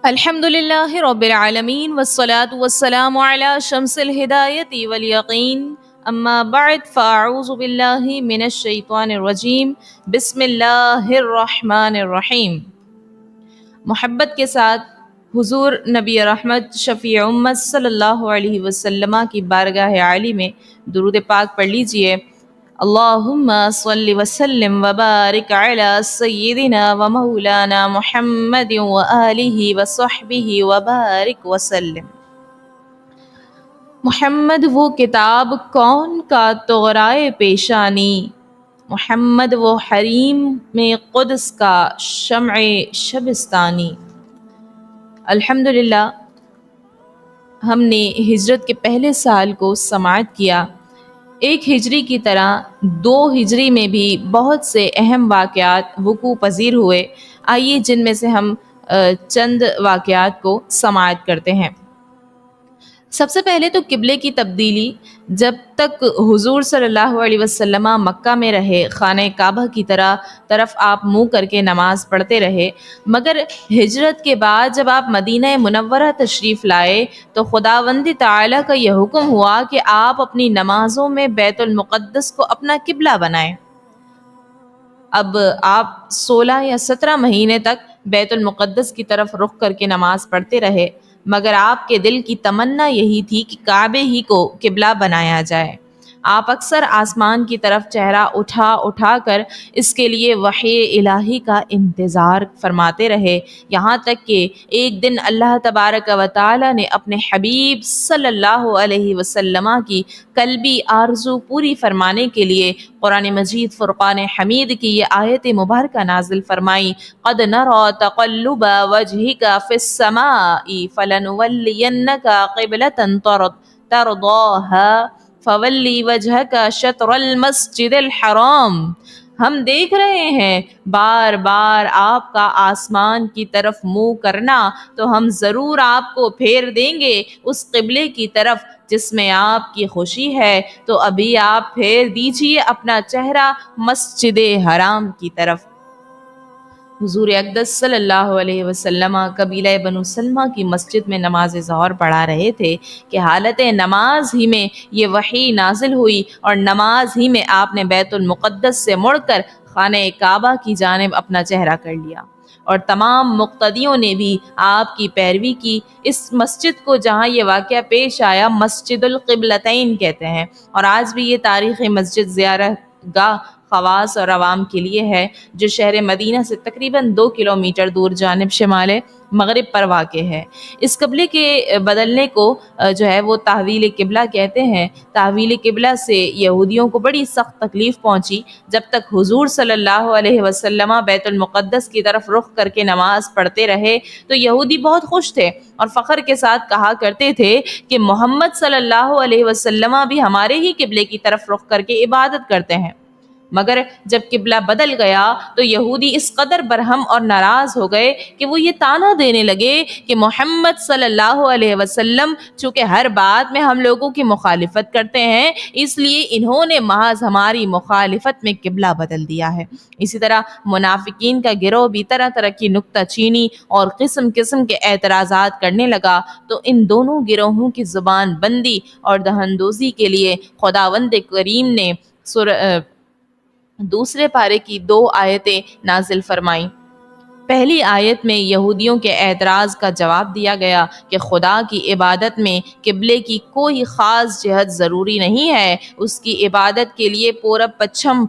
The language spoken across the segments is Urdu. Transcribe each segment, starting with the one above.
الحمد لله رب العالمين والصلاة والسلام على شمس الهداية واليقين أما بعد فأعوذ بالله من الشيطان الرجيم بسم الله الرحمن الرحیم۔ محبت کے ساتھ حضور نبی رحمت شفیع امت صلی اللہ علیہ وسلم کی بارگاہ عالی میں درود پاک پڑھ لیجئے۔ اللہم صلی وسلم وبارک علی سیدنا و مولانا محمد و آلہ و صحبہ وبارک وسلم۔ محمد وہ کتاب کون کا طغرائے پیشانی، محمد وہ حریم میں قدس کا شمع شبستانی۔ الحمدللہ ہم نے ہجرت کے پہلے سال کو سماعت کیا۔ ایک ہجری کی طرح 2 ہجری میں بھی بہت سے اہم واقعات وقوع پذیر ہوئے۔ آئیے جن میں سے ہم چند واقعات کو سماعت کرتے ہیں۔ سب سے پہلے تو قبلے کی تبدیلی۔ جب تک حضور صلی اللہ علیہ وسلم مکہ میں رہے، خانہ کعبہ کی طرف آپ منہ کر کے نماز پڑھتے رہے، مگر ہجرت کے بعد جب آپ مدینہ منورہ تشریف لائے تو خداوند تعالیٰ کا یہ حکم ہوا کہ آپ اپنی نمازوں میں بیت المقدس کو اپنا قبلہ بنائیں۔ اب آپ 16 یا 17 مہینے تک بیت المقدس کی طرف رخ کر کے نماز پڑھتے رہے، مگر آپ کے دل کی تمنا یہی تھی کہ کعبے ہی کو قبلہ بنایا جائے۔ آپ اکثر آسمان کی طرف چہرہ اٹھا کر اس کے لیے وحی الہی کا انتظار فرماتے رہے، یہاں تک کہ ایک دن اللہ تبارک و تعالی نے اپنے حبیب صلی اللہ علیہ وسلم کی قلبی آرزو پوری فرمانے کے لیے قرآن مجید فرقان حمید کی یہ آیت مبارکہ نازل فرمائی، قد نرى تقلب وجهك في السماء فلنولينك قبلة ترضاها فولی وجهك شطر المسجد الحرام۔ ہم دیکھ رہے ہیں بار بار آپ کا آسمان کی طرف منہ کرنا، تو ہم ضرور آپ کو پھیر دیں گے اس قبلے کی طرف جس میں آپ کی خوشی ہے، تو ابھی آپ پھیر دیجئے اپنا چہرہ مسجد حرام کی طرف۔ حضور اقدس صلی اللہ علیہ وسلم قبیلہ بنو سلمہ کی مسجد میں نماز ظہر پڑھا رہے تھے کہ حالت نماز ہی میں یہ وحی نازل ہوئی، اور نماز ہی میں آپ نے بیت المقدس سے مڑ کر خانہ کعبہ کی جانب اپنا چہرہ کر لیا، اور تمام مقتدیوں نے بھی آپ کی پیروی کی۔ اس مسجد کو جہاں یہ واقعہ پیش آیا مسجد القبلتین کہتے ہیں، اور آج بھی یہ تاریخی مسجد زیارت گاہ خواص اور عوام کے لیے ہے، جو شہر مدینہ سے تقریباً 2 کلومیٹر دور جانب شمال مغرب پر واقع ہے۔ اس قبلے کے بدلنے کو جو ہے وہ تحویل قبلہ کہتے ہیں۔ تحویل قبلہ سے یہودیوں کو بڑی سخت تکلیف پہنچی۔ جب تک حضور صلی اللہ علیہ وسلم بیت المقدس کی طرف رخ کر کے نماز پڑھتے رہے تو یہودی بہت خوش تھے اور فخر کے ساتھ کہا کرتے تھے کہ محمد صلی اللہ علیہ وسلم بھی ہمارے ہی قبلے کی طرف رخ کر کے عبادت کرتے ہیں۔ مگر جب قبلہ بدل گیا تو یہودی اس قدر برہم اور ناراض ہو گئے کہ وہ یہ طعنہ دینے لگے کہ محمد صلی اللہ علیہ وسلم چونکہ ہر بات میں ہم لوگوں کی مخالفت کرتے ہیں، اس لیے انہوں نے محض ہماری مخالفت میں قبلہ بدل دیا ہے۔ اسی طرح منافقین کا گروہ بھی طرح طرح کی نکتہ چینی اور قسم قسم کے اعتراضات کرنے لگا، تو ان دونوں گروہوں کی زبان بندی اور دہندوزی کے لیے خداوند کریم نے دوسرے پارے کی 2 آیتیں نازل فرمائیں۔ پہلی آیت میں یہودیوں کے اعتراض کا جواب دیا گیا کہ خدا کی عبادت میں قبلے کی کوئی خاص جہت ضروری نہیں ہے، اس کی عبادت کے لیے پورب پچھم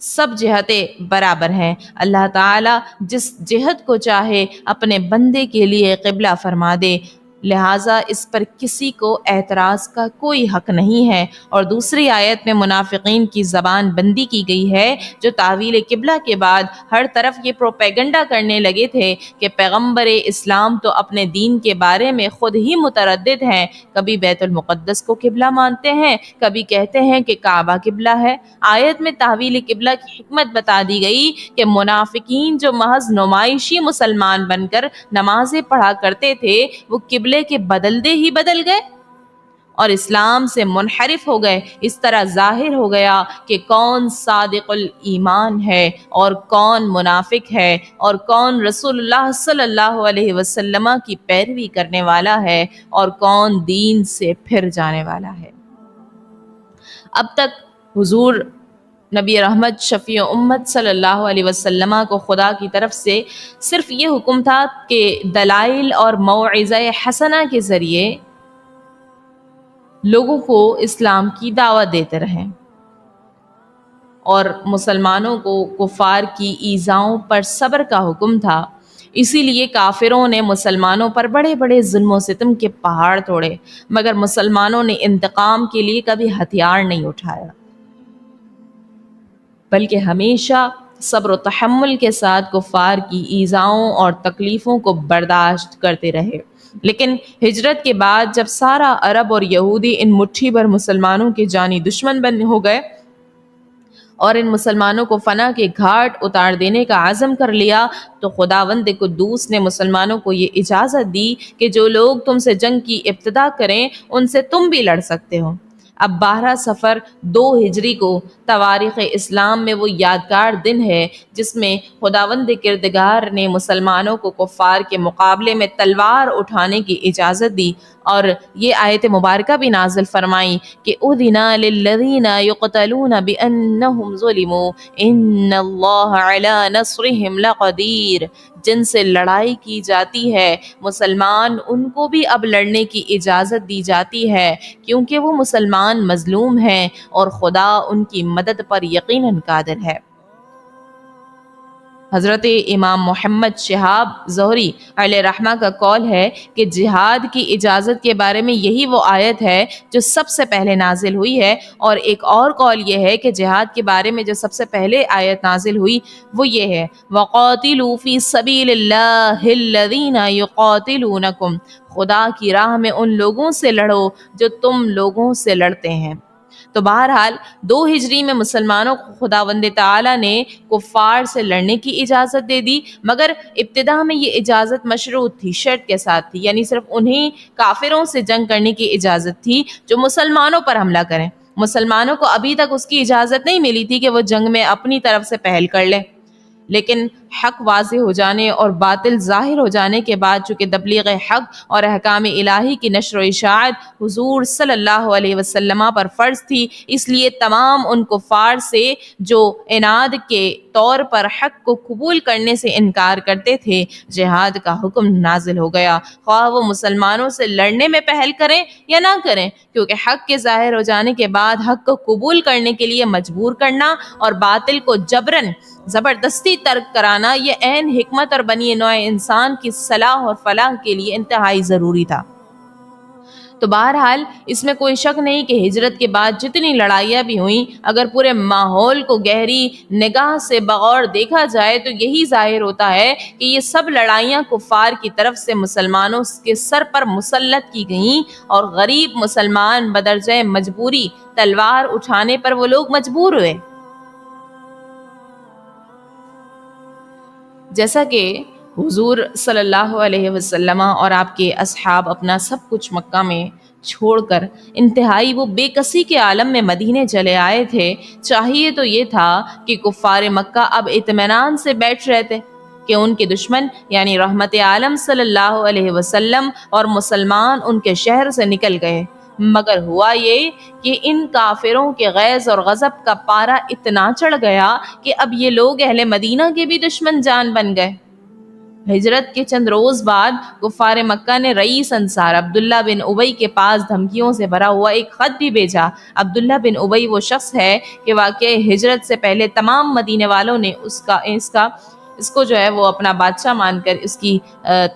سب جہتیں برابر ہیں۔ اللہ تعالیٰ جس جہت کو چاہے اپنے بندے کے لیے قبلہ فرما دے، لہٰذا اس پر کسی کو اعتراض کا کوئی حق نہیں ہے۔ اور دوسری آیت میں منافقین کی زبان بندی کی گئی ہے، جو تعویل قبلہ کے بعد ہر طرف یہ پروپیگنڈا کرنے لگے تھے کہ پیغمبر اسلام تو اپنے دین کے بارے میں خود ہی متردد ہیں، کبھی بیت المقدس کو قبلہ مانتے ہیں، کبھی کہتے ہیں کہ کعبہ قبلہ ہے۔ آیت میں تعویل قبلہ کی حکمت بتا دی گئی کہ منافقین جو محض نمائشی مسلمان بن کر نمازیں پڑھا کرتے تھے، وہ قبلے کے بدلتے ہی بدل گئے، اور اسلام سے منحرف ہو گئے، اس طرح ظاہر ہو گیا کہ کون صادق الایمان ہے اور کون منافق ہے اور کون رسول اللہ صلی اللہ علیہ وسلم کی پیروی کرنے والا ہے اور کون دین سے پھر جانے والا ہے۔ اب تک حضور نبی رحمت شفیع امت صلی اللہ علیہ وسلم کو خدا کی طرف سے صرف یہ حکم تھا کہ دلائل اور موعظہ حسنہ کے ذریعے لوگوں کو اسلام کی دعوت دیتے رہیں، اور مسلمانوں کو کفار کی ایذاؤں پر صبر کا حکم تھا۔ اسی لیے کافروں نے مسلمانوں پر بڑے بڑے ظلم و ستم کے پہاڑ توڑے، مگر مسلمانوں نے انتقام کے لیے کبھی ہتھیار نہیں اٹھایا، بلکہ ہمیشہ صبر و تحمل کے ساتھ کفار کی ایذاؤں اور تکلیفوں کو برداشت کرتے رہے۔ لیکن ہجرت کے بعد جب سارا عرب اور یہودی ان مٹھی بھر مسلمانوں کے جانی دشمن بن ہو گئے اور ان مسلمانوں کو فنا کے گھاٹ اتار دینے کا عزم کر لیا، تو خداوند قدوس نے مسلمانوں کو یہ اجازت دی کہ جو لوگ تم سے جنگ کی ابتدا کریں ان سے تم بھی لڑ سکتے ہو۔ اب 12 صفر 2 ہجری کو تواریخ اسلام میں وہ یادگار دن ہے جس میں خداوند کردگار نے مسلمانوں کو کفار کے مقابلے میں تلوار اٹھانے کی اجازت دی، اور یہ آیت مبارکہ بھی نازل فرمائی کہ اُذِنَ لِلَّذِينَ يُقْتَلُونَ بِأَنَّهُمْ ظُلِمُوا إِنَّ اللَّهَ عَلَى نَصْرِهِمْ لَقَدِيرٌ۔ جن سے لڑائی کی جاتی ہے مسلمان ان کو بھی اب لڑنے کی اجازت دی جاتی ہے، کیونکہ وہ مسلمان مظلوم ہیں اور خدا ان کی مدد پر یقیناً قادر ہے۔ حضرت امام محمد شہاب ظہری علیہ رحمہ کا قول ہے کہ جہاد کی اجازت کے بارے میں یہی وہ آیت ہے جو سب سے پہلے نازل ہوئی ہے، اور ایک اور قول یہ ہے کہ جہاد کے بارے میں جو سب سے پہلے آیت نازل ہوئی وہ یہ ہے وَقَاتِلُوا فِي سَبِيلِ اللَّهِ الَّذِينَ يُقَاتِلُونَكُمْ، خدا کی راہ میں ان لوگوں سے لڑو جو تم لوگوں سے لڑتے ہیں۔ تو بہرحال 2 ہجری میں مسلمانوں کو خداوند تعالیٰ نے کفار سے لڑنے کی اجازت دے دی، مگر ابتدا میں یہ اجازت مشروط تھی، شرط کے ساتھ تھی، یعنی صرف انہیں کافروں سے جنگ کرنے کی اجازت تھی جو مسلمانوں پر حملہ کریں۔ مسلمانوں کو ابھی تک اس کی اجازت نہیں ملی تھی کہ وہ جنگ میں اپنی طرف سے پہل کر لیں، لیکن حق واضح ہو جانے اور باطل ظاہر ہو جانے کے بعد چونکہ تبلیغ حق اور احکام الہی کی نشر و اشاعت حضور صلی اللہ علیہ وسلم پر فرض تھی، اس لیے تمام ان کفار سے جو عناد کے طور پر حق کو قبول کرنے سے انکار کرتے تھے جہاد کا حکم نازل ہو گیا، خواہ وہ مسلمانوں سے لڑنے میں پہل کریں یا نہ کریں، کیونکہ حق کے ظاہر ہو جانے کے بعد حق کو قبول کرنے کے لیے مجبور کرنا اور باطل کو جبراً زبردستی ترک کرانا یہ عین حکمت اور بنی نوع انسان کی صلاح اور فلاح کے لیے انتہائی ضروری تھا۔ تو بہرحال اس میں کوئی شک نہیں کہ ہجرت کے بعد جتنی لڑائیاں بھی ہوئیں، اگر پورے ماحول کو گہری نگاہ سے بغور دیکھا جائے تو یہی ظاہر ہوتا ہے کہ یہ سب لڑائیاں کفار کی طرف سے مسلمانوں کے سر پر مسلط کی گئیں، اور غریب مسلمان بدرجہ مجبوری تلوار اٹھانے پر وہ لوگ مجبور ہوئے۔ جیسا کہ حضور صلی اللہ علیہ وسلم اور آپ کے اصحاب اپنا سب کچھ مکہ میں چھوڑ کر انتہائی وہ بے کسی کے عالم میں مدینے چلے آئے تھے، چاہیے تو یہ تھا کہ کفار مکہ اب اطمینان سے بیٹھ رہتے کہ ان کے دشمن یعنی رحمت عالم صلی اللہ علیہ وسلم اور مسلمان ان کے شہر سے نکل گئے، مگر ہوا یہ کہ ان کافروں کے غیظ اور غضب کا پارا اتنا چڑھ گیا کہ اب یہ لوگ اہل مدینہ کے بھی دشمن جان بن گئے۔ ہجرت کے چند روز بعد کفار مکہ نے رئیس انصار عبداللہ بن ابی کے پاس دھمکیوں سے بھرا ہوا ایک خط بھی بھیجا۔ عبداللہ بن ابی وہ شخص ہے کہ واقعہ ہجرت سے پہلے تمام مدینے والوں نے اس کو جو ہے وہ اپنا بادشاہ مان کر اس کی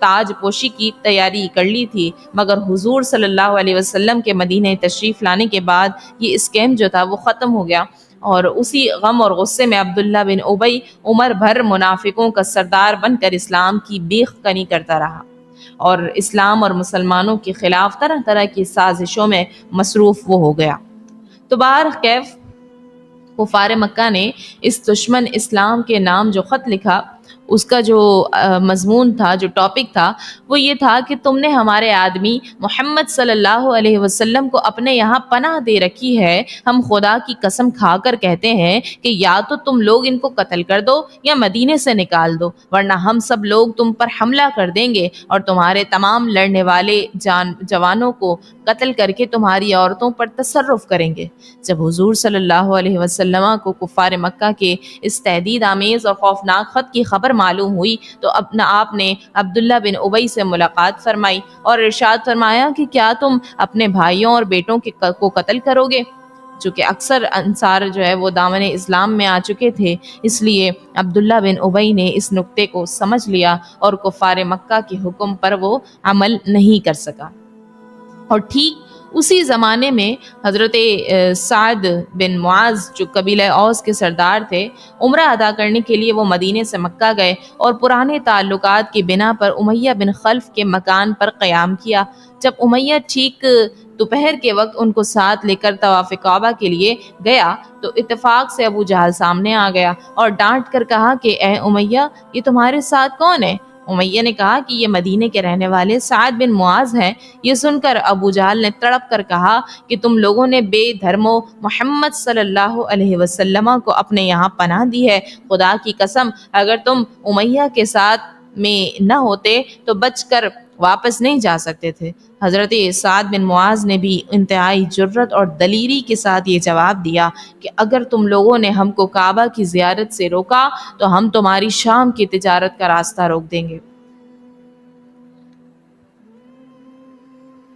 تاج پوشی کی تیاری کر لی تھی، مگر حضور صلی اللہ علیہ وسلم کے مدینہ تشریف لانے کے بعد یہ اسکیم جو تھا وہ ختم ہو گیا، اور اسی غم اور غصے میں عبداللہ بن ابی عمر بھر منافقوں کا سردار بن کر اسلام کی بیخ کنی کرتا رہا اور اسلام اور مسلمانوں کے خلاف طرح طرح کی سازشوں میں مصروف وہ ہو گیا۔ تو بہرکیف کفار مکہ نے اس دشمن اسلام کے نام جو خط لکھا اس کا جو مضمون تھا، جو ٹاپک تھا، وہ یہ تھا کہ تم نے ہمارے آدمی محمد صلی اللہ علیہ وسلم کو اپنے یہاں پناہ دے رکھی ہے، ہم خدا کی قسم کھا کر کہتے ہیں کہ یا تو تم لوگ ان کو قتل کر دو یا مدینے سے نکال دو، ورنہ ہم سب لوگ تم پر حملہ کر دیں گے اور تمہارے تمام لڑنے والے جوانوں کو قتل کر کے تمہاری عورتوں پر تصرف کریں گے۔ جب حضور صلی اللہ علیہ وسلم کو کفار مکہ کے اس تہدید آمیز اور خوفناک خط کی خبر معلوم ہوئی تو آپ نے عبداللہ بن ابی سے ملاقات فرمائی اور ارشاد فرمایا کہ کیا تم اپنے بھائیوں اور بیٹوں کو قتل کرو گے؟ چونکہ اکثر انصار جو ہے وہ دامن اسلام میں آ چکے تھے، اس لیے عبداللہ بن ابی نے اس نکتے کو سمجھ لیا اور کفار مکہ کے حکم پر وہ عمل نہیں کر سکا۔ اور ٹھیک اسی زمانے میں حضرت سعد بن معاذ جو قبیلہ اوس کے سردار تھے، عمرہ ادا کرنے کے لیے وہ مدینے سے مکہ گئے اور پرانے تعلقات کی بنا پر امیہ بن خلف کے مکان پر قیام کیا۔ جب امیہ ٹھیک دوپہر کے وقت ان کو ساتھ لے کر طواف کعبہ کے لیے گیا تو اتفاق سے ابو جہل سامنے آ گیا اور ڈانٹ کر کہا کہ اے امیہ، یہ تمہارے ساتھ کون ہے؟ امیہ نے کہا کہ یہ مدینے کے رہنے والے سعد بن معاذ ہیں۔ یہ سن کر ابو جہل نے تڑپ کر کہا کہ تم لوگوں نے بے دھرمو محمد صلی اللہ علیہ وسلم کو اپنے یہاں پناہ دی ہے، خدا کی قسم اگر تم امیہ کے ساتھ میں نہ ہوتے تو بچ کر واپس نہیں جا سکتے تھے۔ حضرت سعد بن معاذ نے بھی انتہائی جرت اور دلیری کے ساتھ یہ جواب دیا کہ اگر تم لوگوں نے ہم کو کعبہ کی زیارت سے روکا تو ہم تمہاری شام کی تجارت کا راستہ روک دیں گے۔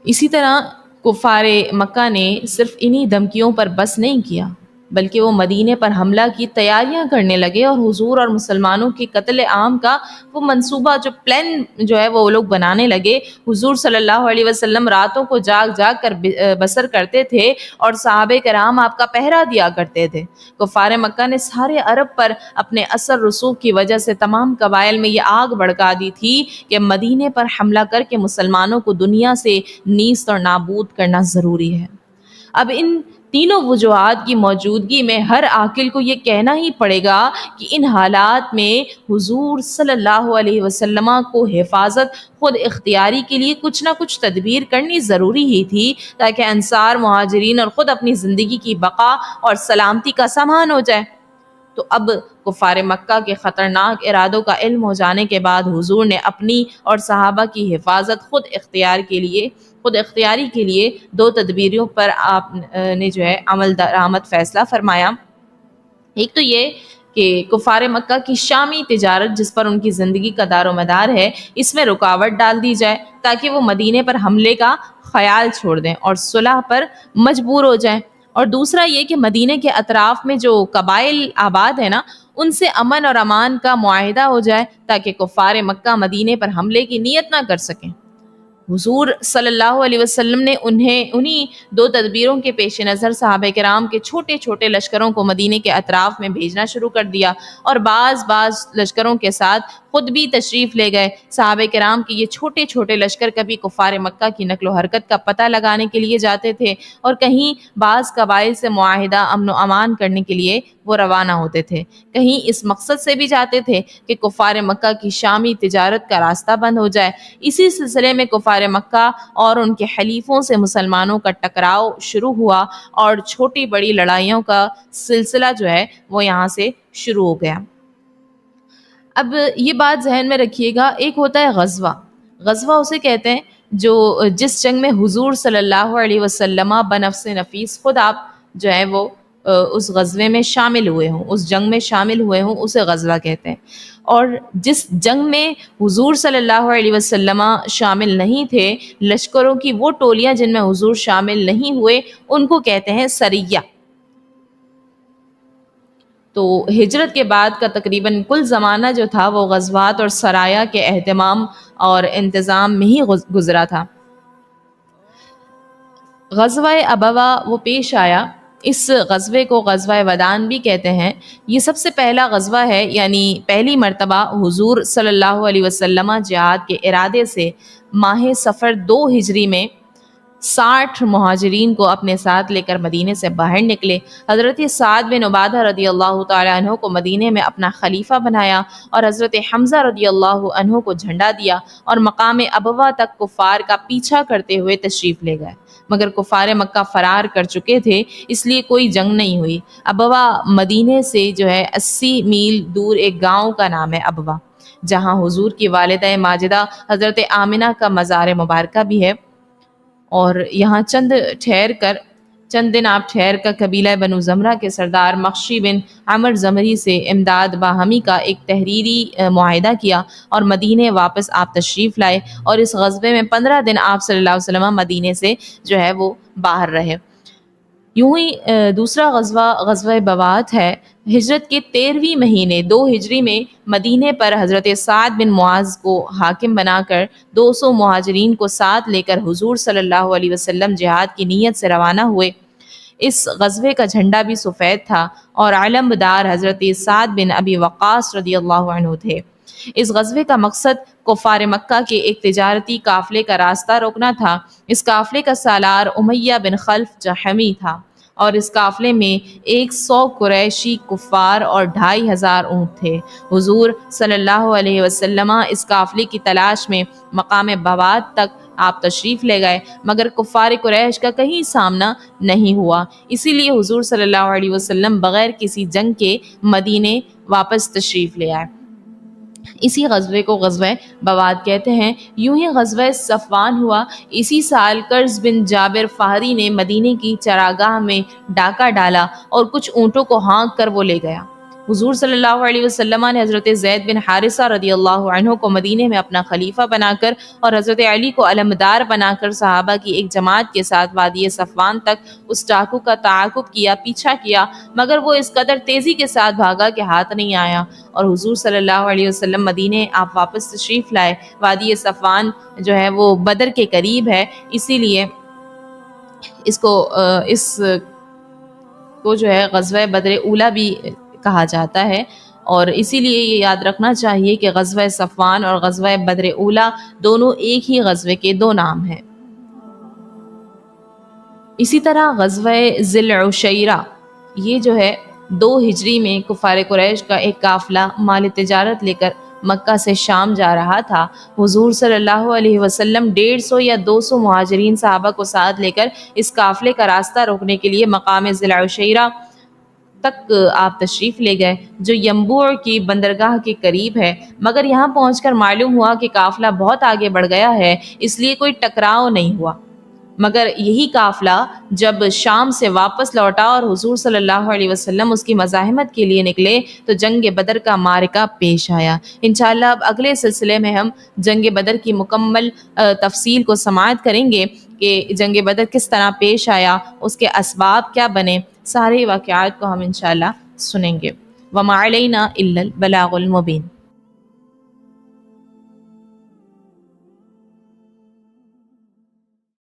اسی طرح کفار مکہ نے صرف انہی دھمکیوں پر بس نہیں کیا بلکہ وہ مدینے پر حملہ کی تیاریاں کرنے لگے اور حضور اور مسلمانوں کے قتل عام کا وہ منصوبہ جو پلان جو ہے وہ لوگ بنانے لگے۔ حضور صلی اللہ علیہ وسلم راتوں کو جاگ جاگ کر بسر کرتے تھے اور صحابہ کرام آپ کا پہرا دیا کرتے تھے۔ کفار مکہ نے سارے عرب پر اپنے اثر رسوخ کی وجہ سے تمام قبائل میں یہ آگ بھڑکا دی تھی کہ مدینے پر حملہ کر کے مسلمانوں کو دنیا سے نیست اور نابود کرنا ضروری ہے۔ اب ان تینوں وجوہات کی موجودگی میں ہر عاقل کو یہ کہنا ہی پڑے گا کہ ان حالات میں حضور صلی اللہ علیہ وسلم کو حفاظت خود اختیاری کے لیے کچھ نہ کچھ تدبیر کرنی ضروری ہی تھی تاکہ انصار، مہاجرین اور خود اپنی زندگی کی بقا اور سلامتی کا سامان ہو جائے۔ تو اب کفار مکہ کے خطرناک ارادوں کا علم ہو جانے کے بعد حضور نے اپنی اور صحابہ کی حفاظت خود اختیاری کے لیے دو تدبیروں پر آپ نے جو ہے عمل درآمد فیصلہ فرمایا۔ ایک تو یہ کہ کفار مکہ کی شامی تجارت جس پر ان کی زندگی کا دار و مدار ہے، اس میں رکاوٹ ڈال دی جائے تاکہ وہ مدینے پر حملے کا خیال چھوڑ دیں اور صلح پر مجبور ہو جائیں۔ اور دوسرا یہ کہ مدینے کے اطراف میں جو قبائل آباد ہیں نا، ان سے امن اور امان کا معاہدہ ہو جائے تاکہ کفار مکہ مدینے پر حملے کی نیت نہ کر سکیں۔ حضور صلی اللہ علیہ وسلم نے انہی دو تدبیروں کے پیش نظر صحابہ کرام کے چھوٹے چھوٹے لشکروں کو مدینے کے اطراف میں بھیجنا شروع کر دیا اور بعض لشکروں کے ساتھ خود بھی تشریف لے گئے۔ صحابہ کرام کے یہ چھوٹے چھوٹے لشکر کبھی کفار مکہ کی نقل و حرکت کا پتہ لگانے کے لیے جاتے تھے اور کہیں بعض قبائل سے معاہدہ امن و امان کرنے کے لیے وہ روانہ ہوتے تھے، کہیں اس مقصد سے بھی جاتے تھے کہ کفار مکہ کی شامی تجارت کا راستہ بند ہو جائے۔ اسی سلسلے میں کفار مکہ اور ان کے حلیفوں سے مسلمانوں کا ٹکراؤ شروع ہوا اور چھوٹی بڑی لڑائیوں کا سلسلہ جو ہے وہ یہاں سے شروع ہو گیا۔ اب یہ بات ذہن میں رکھیے گا، ایک ہوتا ہے غزوہ اسے کہتے ہیں جس جنگ میں حضور صلی اللہ علیہ وسلم بنفس نفیس خود آپ جو ہے وہ اس غزوے میں شامل ہوئے ہوں، اس جنگ میں شامل ہوئے ہوں، اسے غزوہ کہتے ہیں۔ اور جس جنگ میں حضور صلی اللہ علیہ وسلم شامل نہیں تھے، لشکروں کی وہ ٹولیاں جن میں حضور شامل نہیں ہوئے، ان کو کہتے ہیں سریہ۔ تو ہجرت کے بعد کا تقریباً کل زمانہ جو تھا وہ غزوات اور سرایا کے اہتمام اور انتظام میں ہی گزرا تھا۔ غزوہ ابوا وہ پیش آیا، اس غزوے کو غزوہ ودان بھی کہتے ہیں۔ یہ سب سے پہلا غزوہ ہے، یعنی پہلی مرتبہ حضور صلی اللہ علیہ وسلم جہاد کے ارادے سے ماہ صفر 2 ہجری میں 60 مہاجرین کو اپنے ساتھ لے کر مدینے سے باہر نکلے۔ حضرت سعد بن عبادہ رضی اللہ تعالیٰ عنہ کو مدینے میں اپنا خلیفہ بنایا اور حضرت حمزہ رضی اللہ عنہ کو جھنڈا دیا اور مقام ابوا تک کفار کا پیچھا کرتے ہوئے تشریف لے گئے، مگر کفار مکہ فرار کر چکے تھے، اس لیے کوئی جنگ نہیں ہوئی۔ ابوا مدینے سے 80 میل دور ایک گاؤں کا نام ہے ابوا، جہاں حضور کی والدہ ماجدہ حضرت آمنہ کا مزار مبارکہ بھی ہے، اور یہاں چند دن آپ ٹھہر کر قبیلہ بنو زمرہ کے سردار مخشی بن عمر زمری سے امداد باہمی کا ایک تحریری معاہدہ کیا اور مدینے واپس آپ تشریف لائے، اور اس غزوے میں 15 دن آپ صلی اللہ علیہ وسلم مدینے سے وہ باہر رہے۔ یوں ہی دوسرا غزوہ بوات ہے۔ ہجرت کے 13ویں مہینے 2 ہجری میں مدینے پر حضرت سعد بن معاذ کو حاکم بنا کر 200 مہاجرین کو ساتھ لے کر حضور صلی اللہ علیہ وسلم جہاد کی نیت سے روانہ ہوئے۔ اس غزوے کا جھنڈا بھی سفید تھا اور علمبردار حضرت سعد بن ابی وقاص رضی اللہ عنہ تھے۔ اس غزوے کا مقصد کفار مکہ کے ایک تجارتی قافلے کا راستہ روکنا تھا۔ اس قافلے کا سالار امیہ بن خلف جہمی تھا، اور اس قافلے میں 100 قریشی کفار اور 2500 اونٹ تھے۔ حضور صلی اللہ علیہ وسلم اس قافلے کی تلاش میں مقام بوات تک آپ تشریف لے گئے، مگر کفار قریش کا کہیں سامنا نہیں ہوا، اسی لیے حضور صلی اللہ علیہ وسلم بغیر کسی جنگ کے مدینے واپس تشریف لے آئے۔ اسی غزوے کو غزوہ بوات کہتے ہیں۔ یوں ہی غزوہ صفوان ہوا۔ اسی سال قرظ بن جابر فہری نے مدینے کی چراگاہ میں ڈاکہ ڈالا اور کچھ اونٹوں کو ہانک کر وہ لے گیا۔ حضور صلی اللہ علیہ وسلم نے حضرت زید بن حارثہ رضی اللہ عنہ کو مدینے میں اپنا خلیفہ بنا کر اور حضرت علی کو علمدار بنا کر صحابہ کی ایک جماعت کے ساتھ وادی صفوان تک اس ڈاکو کا تعاقب کیا، پیچھا کیا، مگر وہ اس قدر تیزی کے ساتھ بھاگا کہ ہاتھ نہیں آیا، اور حضور صلی اللہ علیہ وسلم مدینے آپ واپس تشریف لائے۔ وادی صفوان وہ بدر کے قریب ہے، اسی لیے اس کو غزوہ بدر اولی بھی کہا جاتا ہے، اور اسی لیے یہ یاد رکھنا چاہیے کہ غزوہ صفوان اور غزوہ بدر اولی دونوں ایک ہی غزوے کے 2 نام ہیں۔ اسی طرح غزوہ ذی العشیرہ، یہ 2 ہجری میں کفار قریش کا ایک قافلہ مال تجارت لے کر مکہ سے شام جا رہا تھا۔ حضور صلی اللہ علیہ وسلم 150 یا 200 مہاجرین صحابہ کو ساتھ لے کر اس قافلے کا راستہ روکنے کے لیے مقام ذی العشیرہ تک آپ تشریف لے گئے، جو ینبوع کی بندرگاہ کے قریب ہے، مگر یہاں پہنچ کر معلوم ہوا کہ قافلہ بہت آگے بڑھ گیا ہے، اس لیے کوئی ٹکراؤ نہیں ہوا۔ مگر یہی قافلہ جب شام سے واپس لوٹا اور حضور صلی اللہ علیہ وسلم اس کی مزاحمت کے لیے نکلے تو جنگ بدر کا معرکہ پیش آیا۔ انشاءاللہ اب اگلے سلسلے میں ہم جنگ بدر کی مکمل تفصیل کو سماعت کریں گے کہ جنگ بدر کس طرح پیش آیا، اس کے اسباب کیا بنے، سارے واقعات کو ہم انشاءاللہ سنیں گے۔ وَمَا عَلَيْنَا إِلَّا الْبَلَاغُ الْمُبِينُ۔